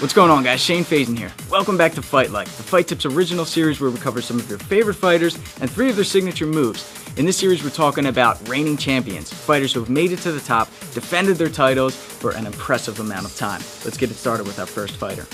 What's going on, guys? Shane Faison here. Welcome back to Fight Like, the Fight Tips original series where we cover some of your favorite fighters and 3 of their signature moves. In this series, we're talking about reigning champions, fighters who have made it to the top, defended their titles for an impressive amount of time. Let's get it started with our first fighter.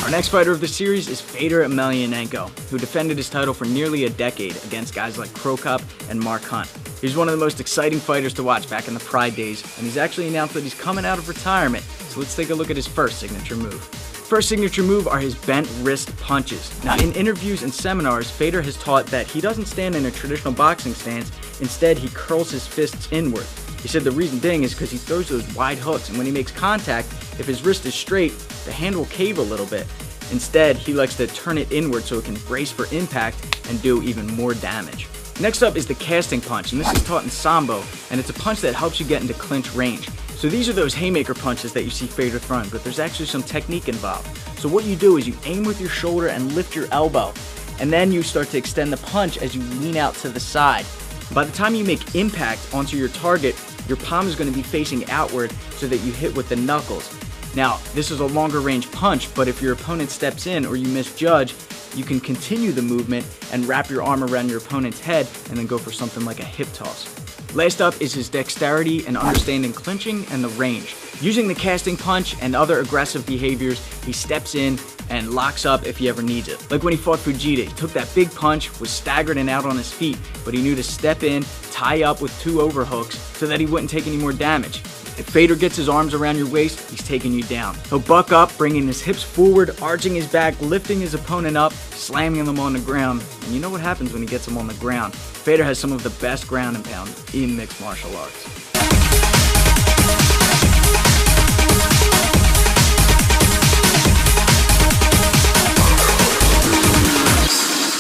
Our next fighter of the series is Fedor, who defended his title for nearly a decade against guys like Krokop and Mark Hunt. He's one of the most exciting fighters to watch back in the Pride days, and he's actually announced that he's coming out of retirement, so let's take a look at his first signature move. First signature move are his bent wrist punches. Now, in interviews and seminars, Fedor has taught that he doesn't stand in a traditional boxing stance, instead he curls his fists inward. He said the reason being is because he throws those wide hooks, and when he makes contact, if his wrist is straight, the hand will cave a little bit. Instead, he likes to turn it inward so it can brace for impact and do even more damage. Next up is the casting punch, and this is taught in Sambo, and it's a punch that helps you get into clinch range. So these are those haymaker punches that you see Fedor throwing, but there's actually some technique involved. So what you do is you aim with your shoulder and lift your elbow, and then you start to extend the punch as you lean out to the side. By the time you make impact onto your target, your palm is going to be facing outward so that you hit with the knuckles. Now, this is a longer range punch, but if your opponent steps in or you misjudge, you can continue the movement and wrap your arm around your opponent's head and then go for something like a hip toss. Last up is his dexterity and understanding clinching and the range. Using the casting punch and other aggressive behaviors, he steps in and locks up if he ever needs it. Like when he fought Fujita, he took that big punch, was staggered and out on his feet, but he knew to step in, tie up with 2 overhooks so that he wouldn't take any more damage. If Fedor gets his arms around your waist, he's taking you down. He'll buck up, bringing his hips forward, arching his back, lifting his opponent up, slamming them on the ground. And you know what happens when he gets them on the ground. Fedor has some of the best ground and pound in mixed martial arts.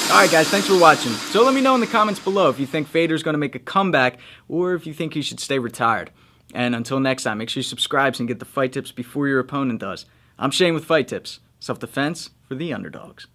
Alright guys, thanks for watching. So let me know in the comments below if you think Fedor's going to make a comeback or if you think he should stay retired. And until next time, make sure you subscribe and get the fight tips before your opponent does. I'm Shane with Fight Tips. Self-defense for the underdogs.